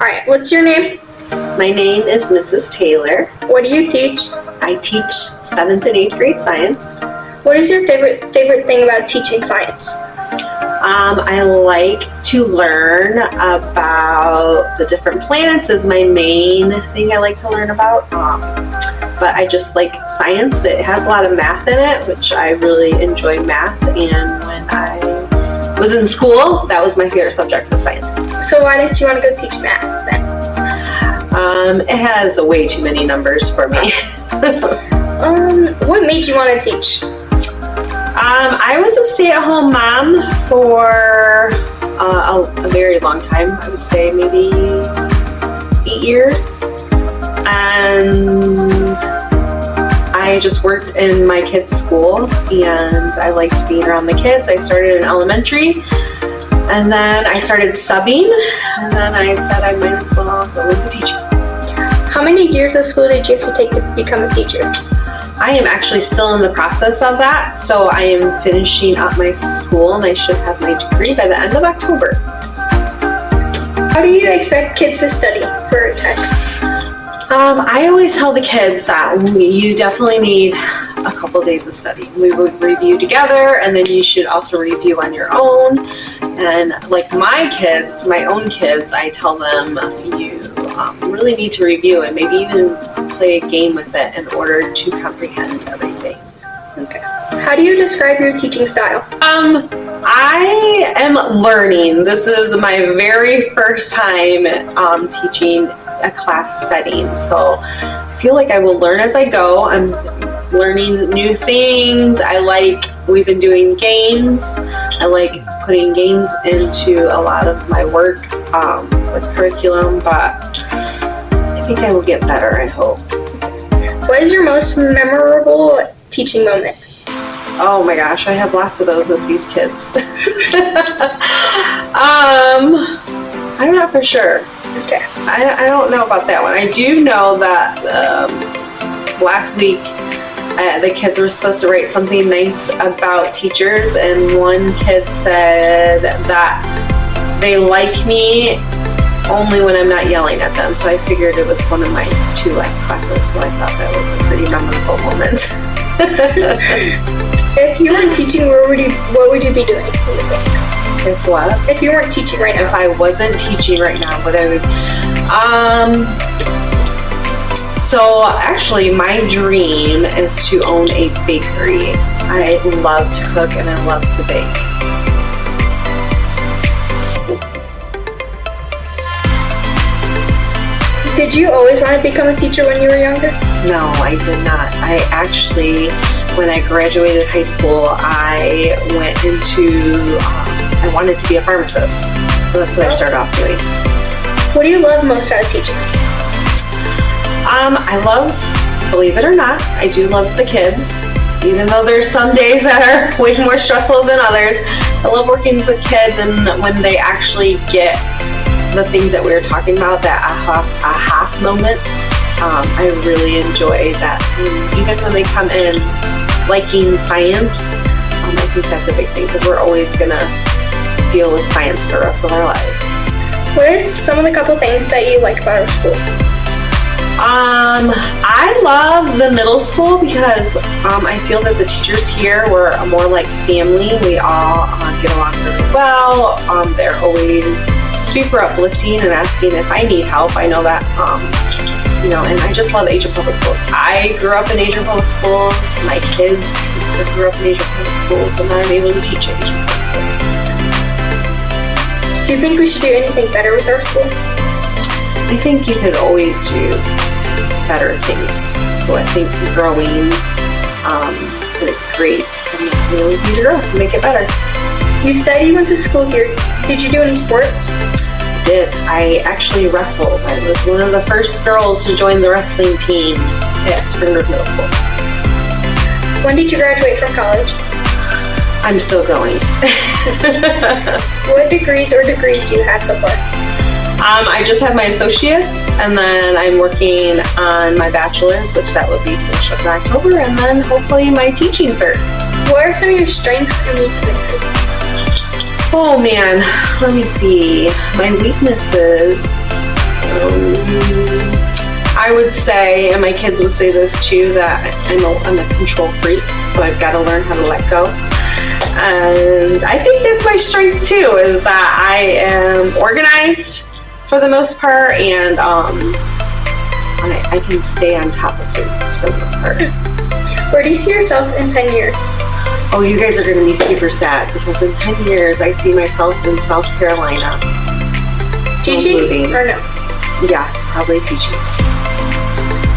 All right, what's your name? My name is Mrs. Taylor. What do you teach? I teach 7th and 8th grade science. What is your favorite thing about teaching science? I like to learn about the different planets is my main thing I like to learn about. But I just like science. It has a lot of math in it, which I really enjoy math. And when I was in school, that was my favorite subject was science. So why didn't you want to go teach math then? It has way too many numbers for me. What made you want to teach? I was a stay-at-home mom for a very long time. I would say maybe 8 years. And I just worked in my kids' school and I liked being around the kids. I started in elementary and then I started subbing and then I said I might as well go into teaching. How many years of school did you have to take to become a teacher? I am actually still in the process of that, so I am finishing up my school and I should have my degree by the end of October. How do you expect kids to study for a test? I always tell the kids that you definitely need a couple days of study. We would review together and then you should also review on your own. And like my kids, my own kids, I tell them you really need to review and maybe even play a game with it in order to comprehend everything. Okay. How do you describe your teaching style? I am learning. This is my very first time teaching a class setting, so I feel like I will learn as I go. I'm learning new things. We've been doing games. I like putting games into a lot of my work with curriculum, but I think I will get better, I hope. What is your most memorable teaching moment? Oh my gosh, I have lots of those with these kids. I'm not for sure. Okay. I don't know about that one. I do know that last week the kids were supposed to write something nice about teachers, and one kid said that they like me only when I'm not yelling at them. So I figured it was one of my 2 last classes, so I thought that was a pretty memorable moment. If you weren't teaching, what would you be doing? If what? If you weren't teaching right now. If I wasn't teaching right now, what I would... So actually my dream is to own a bakery. I love to cook and I love to bake. Did you always want to become a teacher when you were younger? No, I did not. I actually, when I graduated high school, I went into, I wanted to be a pharmacist. So that's what I started off doing. What do you love most about teaching? I love, believe it or not, I do love the kids. Even though there's some days that are way more stressful than others, I love working with kids, and when they actually get the things that we were talking about, that aha moment, I really enjoy that. And even when they come in liking science, I think that's a big thing because we're always going to deal with science the rest of our lives. What is some of the couple things that you like about our school? I love the middle school because I feel that the teachers here were more like family. We all get along really well. They're always super uplifting and asking if I need help. I know that, and I just love Adrian Public Schools. I grew up in Adrian Public Schools. My kids grew up in Adrian Public Schools, and I'm able to teach Adrian Public Schools. Do you think we should do anything better with our school? I think you could always do better things. So I think growing is great, and we really need to grow and make it better. You said you went to school here. Did you do any sports? I did. I actually wrestled. I was one of the first girls to join the wrestling team at Spring Grove Middle School. When did you graduate from college? I'm still going. What degrees do you have so far? I just have my associates, and then I'm working on my bachelor's, which that will be finished up in October, and then hopefully my teaching cert. What are some of your strengths and weaknesses? Oh man, let me see. My weaknesses, I would say, and my kids will say this too, that I'm a control freak, so I've got to learn how to let go. And I think that's my strength too, is that I am organized for the most part, and I can stay on top of things for the most part. Where do you see yourself in 10 years? Oh, you guys are going to be super sad, because in 10 years I see myself in South Carolina. Teaching moving. or no? Yes, probably teaching.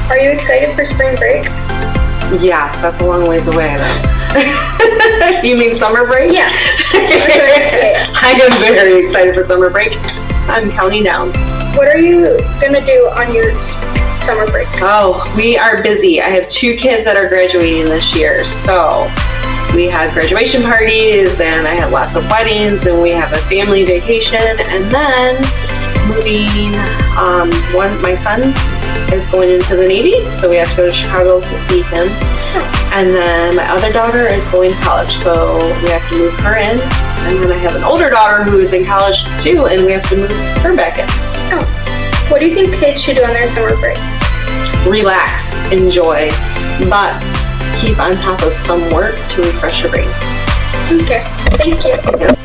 Are you excited for spring break? Yes, that's a long ways away though. You mean summer break? Yeah. I am very excited for summer break. I'm counting down. What are you going to do on your summer break? Oh, we are busy. I have 2 kids that are graduating this year, so we had graduation parties, and I had lots of weddings, and we have a family vacation, and then moving. My son is going into the Navy, so we have to go to Chicago to see him. And then my other daughter is going to college, so we have to move her in. And then I have an older daughter who is in college too, and we have to move her back in. Oh. What do you think kids should do on their summer break? Relax, enjoy, but keep on top of some work to refresh your brain. Okay, thank you. Yeah.